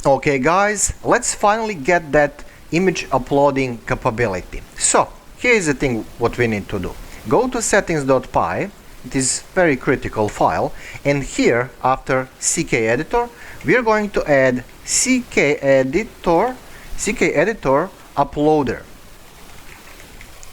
Okay guys, let's finally get that image uploading capability. So here is the thing what we need to do. Go to settings.py, it is very critical file, and here after CKEditor we are going to add CKEditor uploader.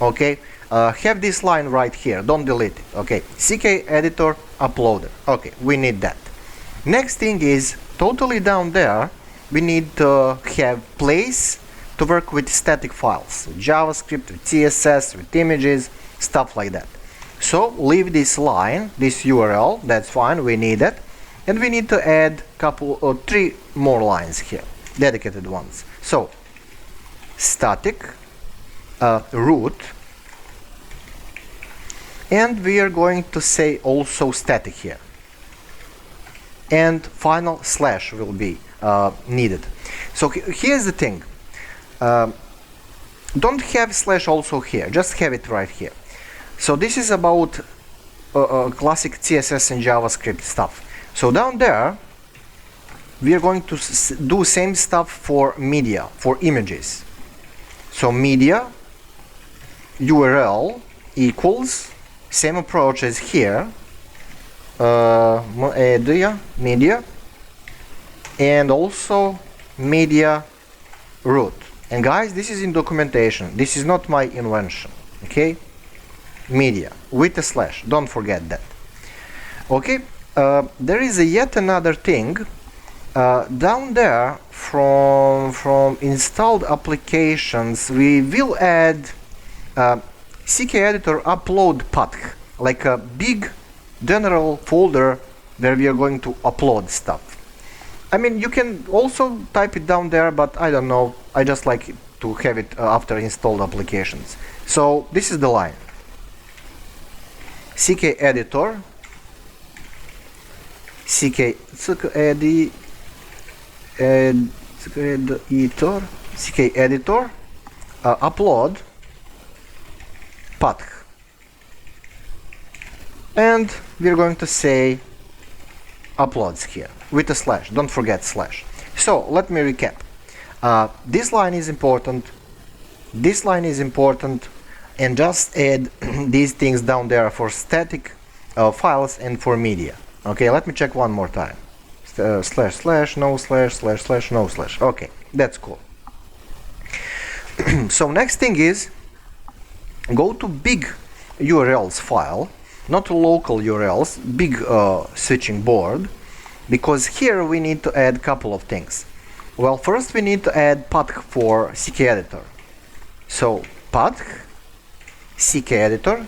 Okay, have this line right here, don't delete it. Okay, CKEditor uploader. Okay, we need that. Next thing is totally down there we need to have place to work with static files, with JavaScript, with CSS, with images, stuff like that. So leave this line, this URL, that's fine, we need it, and we need to add couple or 3 more lines here, dedicated ones. So static root, and we are going to say also static here, and final slash will be needed. So here's the thing, don't have slash also here, just have it right here. So this is about classic CSS and JavaScript stuff. So down there we are going to do same stuff for media, for images. So media URL equals same approach as here, media, and also media root. And guys, this is in documentation, this is not my invention. Okay, media with a slash, don't forget that. Okay, there is yet another thing down there. From installed applications we will add CKEditor upload path, like a big general folder where we are going to upload stuff. I mean, you can also type it down there, but I don't know, I just like to have it after installed applications. So this is the line: CKEditor upload path, and we're going to say uploads here with a slash, don't forget slash. So let me recap. This line is important, this line is important, and just add these things down there for static files and for media. Okay, let me check one more time. Slash slash no slash slash slash no slash. Okay, that's cool. So next thing is go to big URLs file, not local URLs, big switching board, because here we need to add couple of things. Well, first we need to add path for CKEditor. So path CKEditor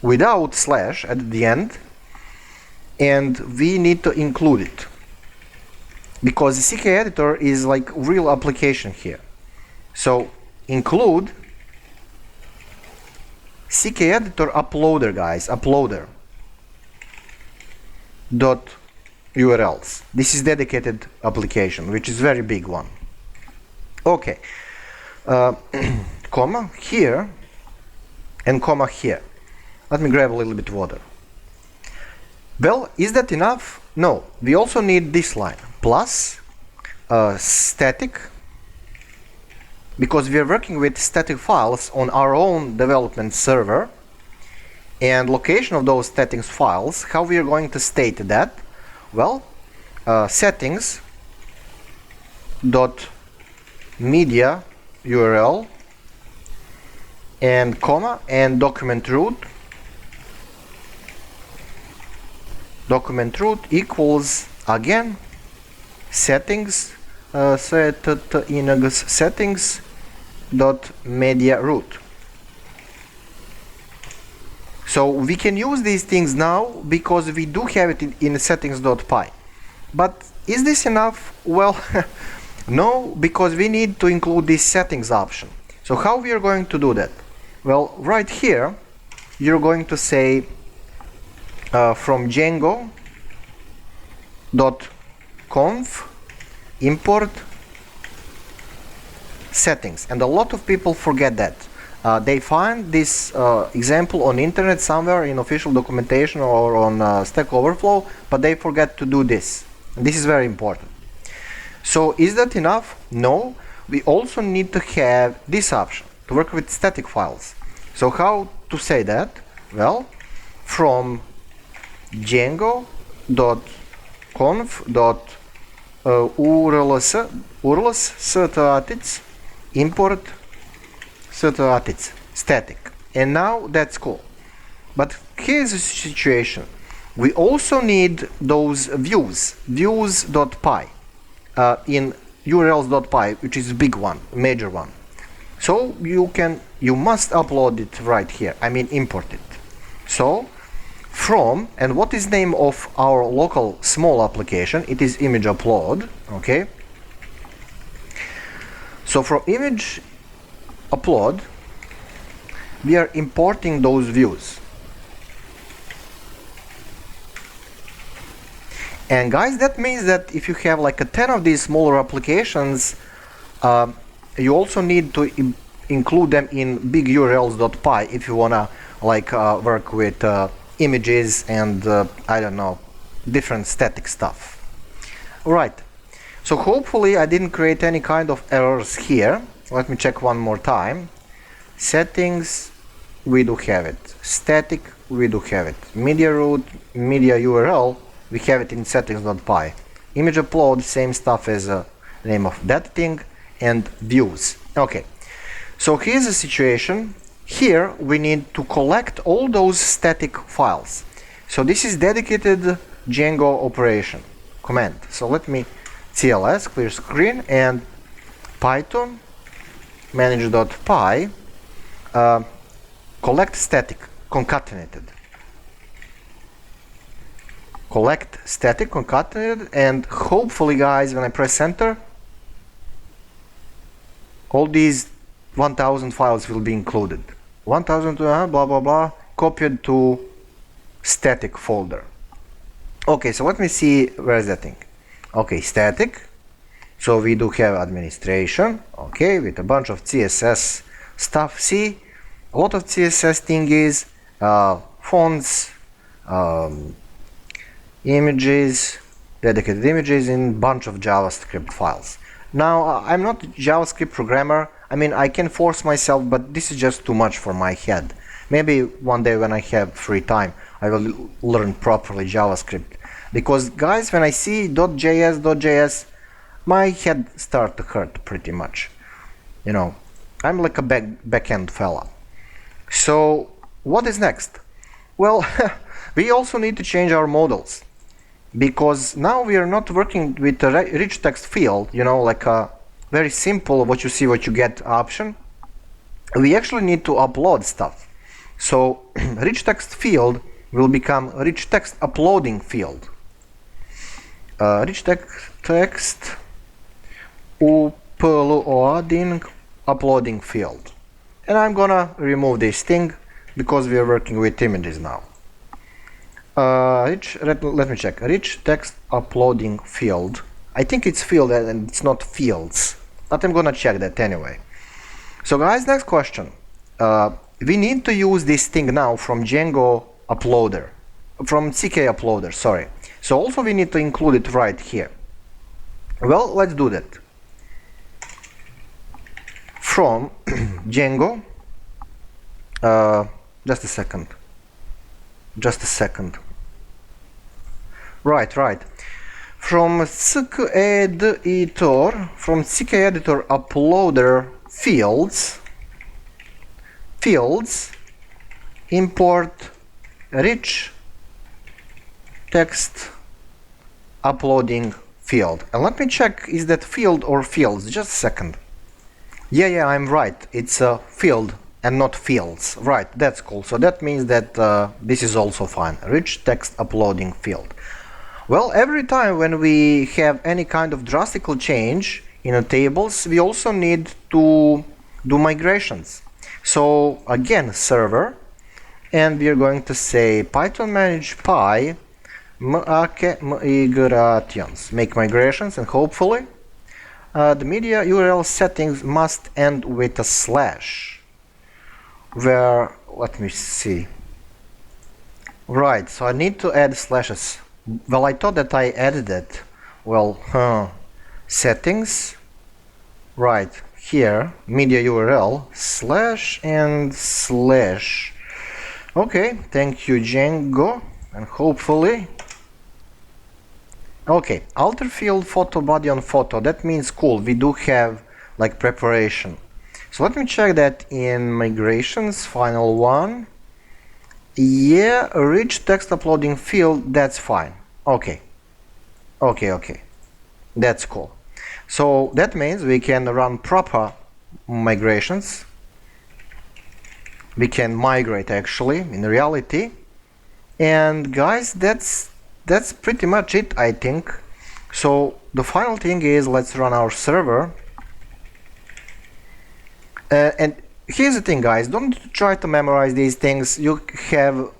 without slash at the end, and we need to include it because CKEditor is like real application here. So include CKEditor uploader, guys, uploader dot URLs. This is dedicated application, which is very big one. Okay, comma here and comma here. Let me grab a little bit water. Well, is that enough? No, we also need this line plus static, because we are working with static files on our own development server, and location of those static files, how we are going to state that? Well, settings dot media URL and comma and document root equals again settings settings dot media root. So we can use these things now because we do have it in settings.py. But is this enough? Well, no, because we need to include this settings option. So how we are going to do that? Well, right here you're going to say from Django .conf import settings, and a lot of people forget that. They find this example on internet somewhere in official documentation or on Stack Overflow, but they forget to do this. And this is very important. So is that enough? No. We also need to have this option to work with static files. So how to say that? Well, from django.conf.urls static import static static. And now that's cool. But here's the situation. We also need those views.py in urls.py, which is a big one, major one. So you must upload it right here. I mean import it. So from, and what is name of our local small application? It is image upload. Okay. So from image upload, we are importing those views. And guys, that means that if you have like a 10 of these smaller applications, you also need to include them in big urls.py if you wanna like work with images and I don't know, different static stuff. Right. So hopefully I didn't create any kind of errors here. Let me check one more time. Settings, we do have it. Static, we do have it. Media root, media URL, we have it in settings.py. Image upload, same stuff as the name of that thing, and views. Okay, so here's the situation. Here we need to collect all those static files. So this is dedicated Django operation command. So let me cls clear screen and python manage.py collect static concatenated. Collect static concatenated, and hopefully guys, when I press enter, all these 1000 files will be included. 1000 blah blah blah copied to static folder. Okay, so let me see where is that thing. Okay, static. So we do have administration, okay, with a bunch of CSS stuff. See, a lot of CSS thing is fonts, images, dedicated images in bunch of JavaScript files. Now I'm not a JavaScript programmer. I mean, I can force myself, but this is just too much for my head. Maybe one day when I have free time, I will learn properly JavaScript. Because guys, when I see .js, my head starts to hurt pretty much. You know, I'm like a back-end fella. So what is next? Well, we also need to change our models. Because now we are not working with a rich text field, you know, like a very simple what you see, what you get option. We actually need to upload stuff. So rich text field will become rich text uploading field. Rich text uploading field. And I'm gonna remove this thing because we are working with images now. Let me check. Rich text uploading field. I think it's field and it's not fields, but I'm gonna check that anyway. So guys, next question. We need to use this thing now from Django uploader, from CKEditor, sorry. So also we need to include it right here. Well, let's do that. From Django, just a second. Right. From CKEditor uploader fields, import rich text uploading field. And let me check, is that field or fields? Just a second. Yeah, I'm right. It's a field and not fields. Right, that's cool. So that means that this is also fine. Rich text uploading field. Well, every time when we have any kind of drastic change in the tables, we also need to do migrations. So again, server, and we are going to say python manage py migrations, make migrations, and hopefully the media URL settings must end with a slash. Where, let me see. Right, so I need to add slashes. Well, I thought that I added it. Well, settings, right here, media URL, slash and slash. Okay, thank you, Django, and hopefully. Okay, alter field photo body on photo. That means cool. We do have like preparation. So let me check that in migrations, final one. Yeah, rich text uploading field. That's fine. Okay. Okay. That's cool. So that means we can run proper migrations. We can migrate actually in reality. And guys, that's pretty much it, I think. So the final thing is, let's run our server. And here's the thing, guys, don't try to memorize these things. You have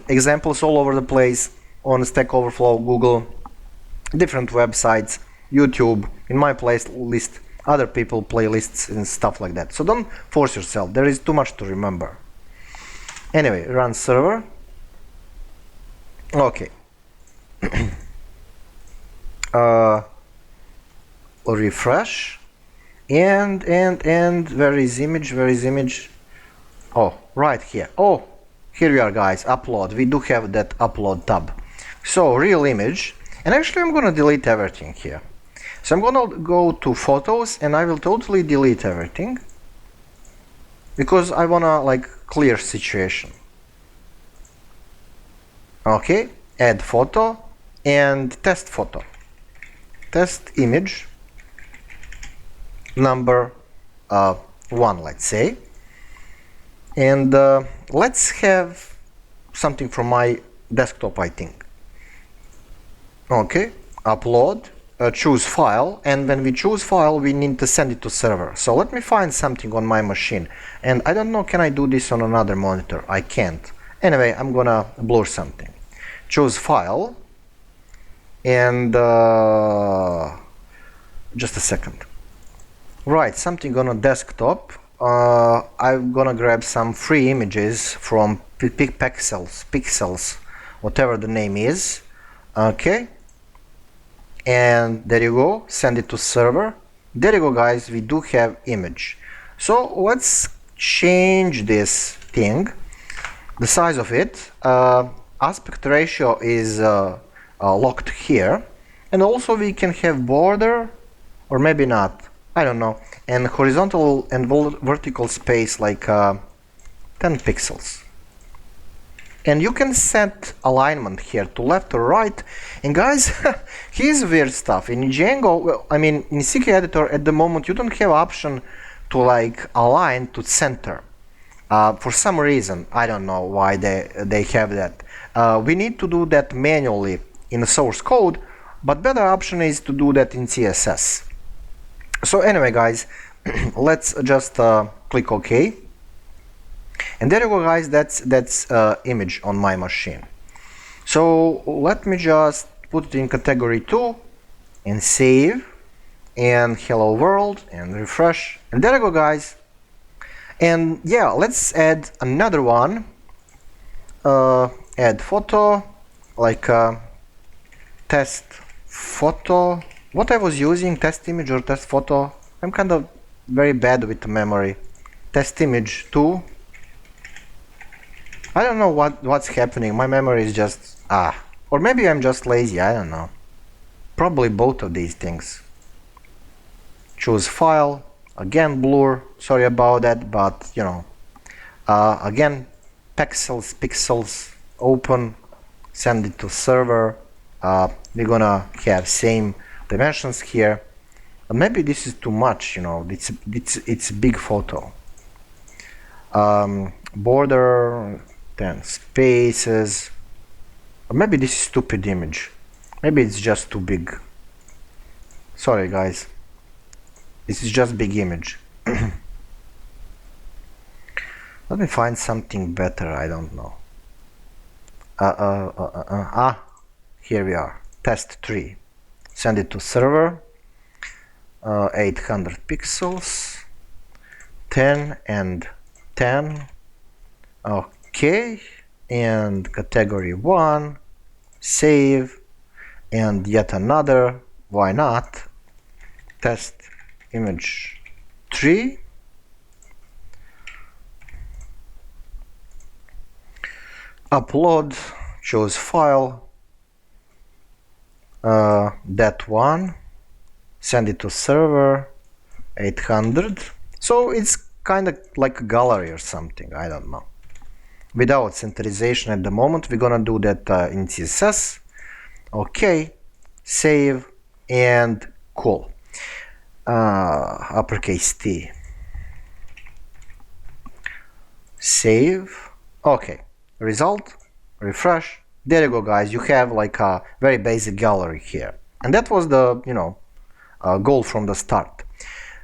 examples all over the place on Stack Overflow, Google, different websites, YouTube, in my playlist, other people playlists and stuff like that. So don't force yourself, there is too much to remember. Anyway, run server. Okay. Refresh. And where is image? Oh, right here. Oh, here we are, guys. Upload. We do have that upload tab. So real image. And actually I'm gonna delete everything here. So I'm gonna go to photos and I will totally delete everything because I wanna like clear situation. Okay, add photo and test photo. Test image number 1, let's say. And let's have something from my desktop, I think. Okay, upload, choose file, and when we choose file we need to send it to server. So let me find something on my machine, and I don't know, can I do this on another monitor? I can't. Anyway, I'm gonna blur something. Choose file, and just a second. Right, something on a desktop. I'm gonna grab some free images from pixels, whatever the name is. Okay, and there you go, send it to server. There you go, guys, we do have image. So let's change this thing, the size of it. Aspect ratio is locked here, and also we can have border, or maybe not, I don't know, and horizontal and vertical space like 10 pixels. And you can set alignment here to left or right. And guys, here's weird stuff. In Django, well, I mean in CKEditor at the moment you don't have option to like align to center. For some reason, I don't know why they have that. We need to do that manually in the source code, but better option is to do that in CSS. So anyway, guys, let's just click OK. And there you go, guys, that's image on my machine. So let me just put it in category 2 and save, and hello world, and refresh. And there you go, guys. And yeah, let's add another one. Add photo, like test photo. What I was using, test image or test photo? I'm kind of very bad with the memory. Test image 2. I don't know what's happening. My memory is just or maybe I'm just lazy. I don't know. Probably both of these things. Choose file. Again blur. Sorry about that, but you know. Again, pixels. Open. Send it to server. We're gonna have same dimensions here. Maybe this is too much. You know, it's a big photo. Border. 10 spaces, or maybe this is stupid image, maybe it's just too big. Sorry guys, this is just big image. Let me find something better. I don't know. Here we are. Test 3. Send it to server. 800 pixels. 10 and 10. Okay, and category 1, save, and yet another, why not? test image 3, upload, choose file, that one, send it to server 800. So it's kind of like a gallery or something, I don't know. Without centralization at the moment, we're gonna do that in CSS. Okay, save and cool. Uppercase T. Save. Okay, result, refresh. There you go, guys. You have like a very basic gallery here, and that was the goal from the start.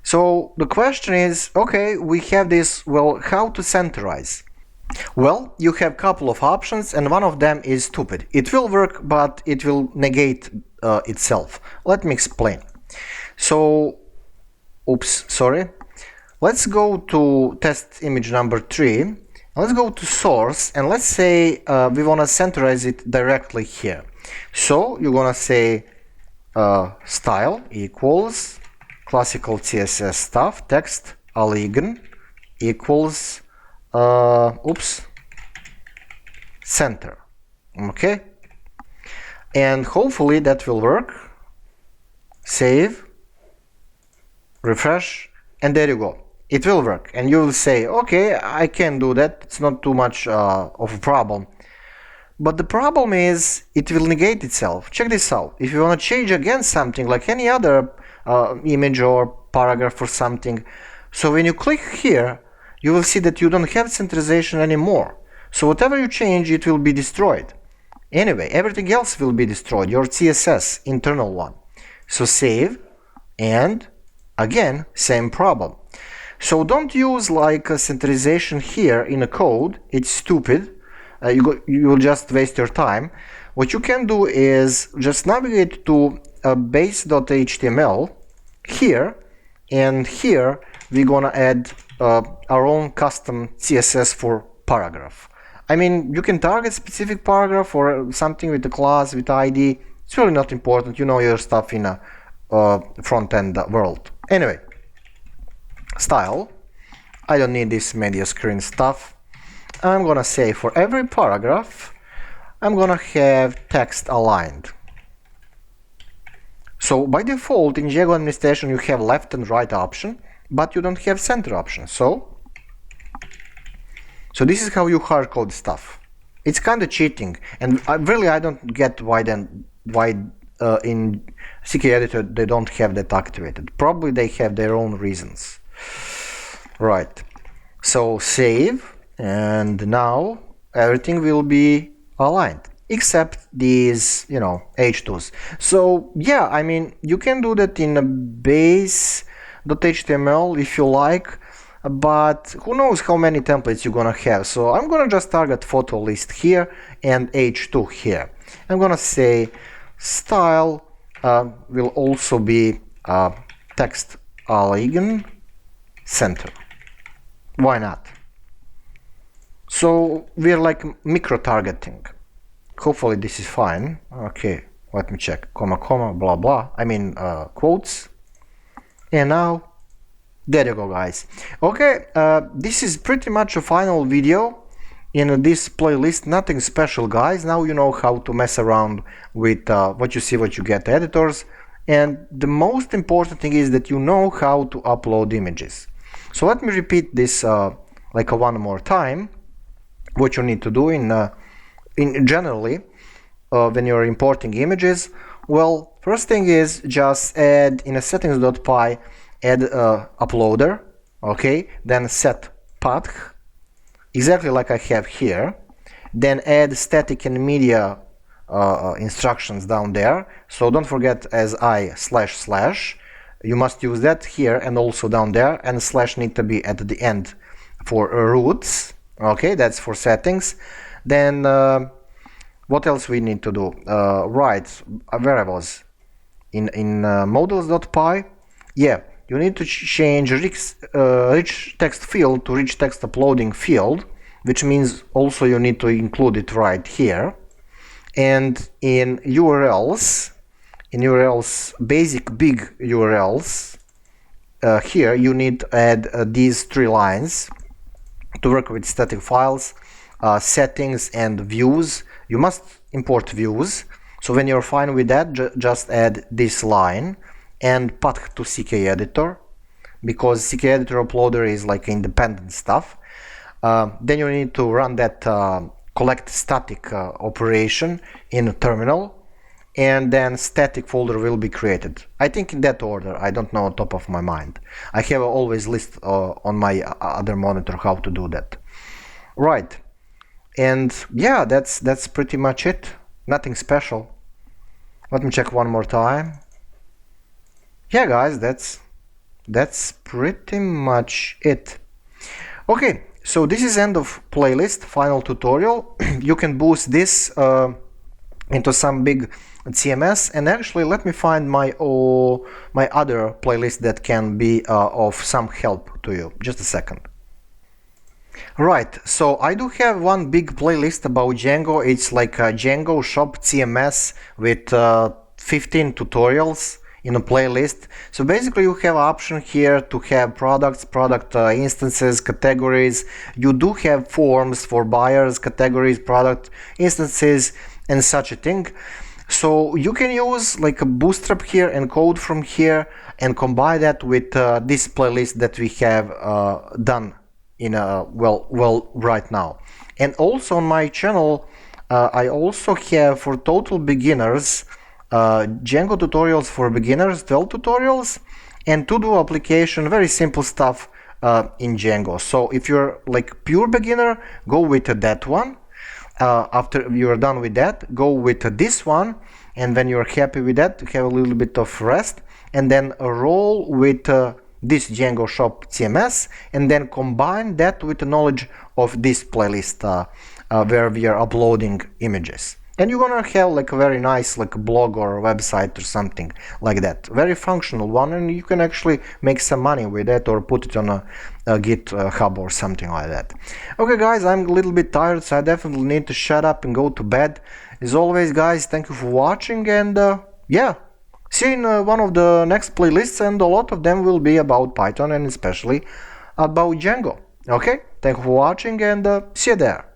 So the question is, okay, we have this. Well, how to centralize? Well, you have a couple of options, and one of them is stupid. It will work, but it will negate itself. Let me explain. So, oops, sorry. Let's go to test image number 3. Let's go to source, and let's say we want to centralize it directly here. So you're gonna say style equals classical CSS stuff, text aligned equals center. Okay, and hopefully that will work. Save, refresh, and there you go. It will work, and you will say, okay, I can do that, it's not too much of a problem. But the problem is it will negate itself. Check this out. If you want to change again something like any other image or paragraph or something, so when you click here, you will see that you don't have centralization anymore. So whatever you change, it will be destroyed. Anyway, everything else will be destroyed, your CSS internal one. So save, and again, same problem. So don't use like a centralization here in a code. It's stupid. You will just waste your time. What you can do is just navigate to base.html here, and here we're gonna add our own custom CSS for paragraph. I mean, you can target specific paragraph or something with the class, with ID. It's really not important. You know your stuff in a front-end world. Anyway, style. I don't need this media screen stuff. I'm gonna say for every paragraph, I'm gonna have text aligned. So by default in Django administration you have left and right option, but you don't have center option. So this is how you hard code stuff. It's kind of cheating, and I don't get why in CKEditor they don't have that activated. Probably they have their own reasons. Right. So save, and now everything will be aligned except these, H2s. So yeah, I mean, you can do that in a base.html if you like, but who knows how many templates you're gonna have. So I'm gonna just target photo list here and H2 here. I'm gonna say style will also be text aligned center. Why not? So we're like micro targeting. Hopefully this is fine. Okay, let me check. Comma, comma, blah, blah. I mean quotes. And now, there you go, guys. Okay, this is pretty much a final video in this playlist. Nothing special, guys. Now you know how to mess around with what you see, what you get editors. And the most important thing is that you know how to upload images. So let me repeat this one more time. What you need to do in generally when you're importing images. Well, first thing is just add in a settings.py, add uploader, okay, then set path exactly like I have here, then add static and media instructions down there. So don't forget as // you must use that here and also down there, and slash need to be at the end for roots. Okay, that's for settings. Then what else we need to do? Right, where I was in models.py. Yeah, you need to change rich text field to rich text uploading field, which means also you need to include it right here. And in URLs, in URLs, basic big URLs, here you need to add these 3 lines to work with static files, settings and views. You must import views. So when you're fine with that, just add this line and path to CKEditor, because CKEditor uploader is like independent stuff. Then you need to run that collect static operation in a terminal, and then static folder will be created. I think in that order. I don't know on top of my mind. I have always list on my other monitor how to do that. Right. And yeah, that's pretty much it. Nothing special. Let me check one more time. Yeah, guys, that's pretty much it. Okay, so this is end of playlist, final tutorial. You can boost this into some big CMS, and actually let me find my other playlist that can be of some help to you. Just a second. Right, so I do have one big playlist about Django. It's like a Django shop CMS with 15 tutorials in a playlist. So basically you have an option here to have products, product instances, categories. You do have forms for buyers, categories, product instances, and such a thing. So you can use like a bootstrap here and code from here and combine that with this playlist that we have done in well right now. And also on my channel I also have for total beginners Django tutorials for beginners, 12 tutorials, and to-do application, very simple stuff in Django. So if you're like pure beginner, go with that one. After you're done with that, go with this one, and when you're happy with that, have a little bit of rest, and then roll with this Django shop CMS, and then combine that with the knowledge of this playlist where we are uploading images. And you're gonna have like a very nice like blog or website or something like that. Very functional one, and you can actually make some money with that or put it on a GitHub or something like that. Okay guys, I'm a little bit tired, so I definitely need to shut up and go to bed. As always guys, thank you for watching, and yeah, see you in one of the next playlists, and a lot of them will be about Python and especially about Django. Okay, thank you for watching, and see you there.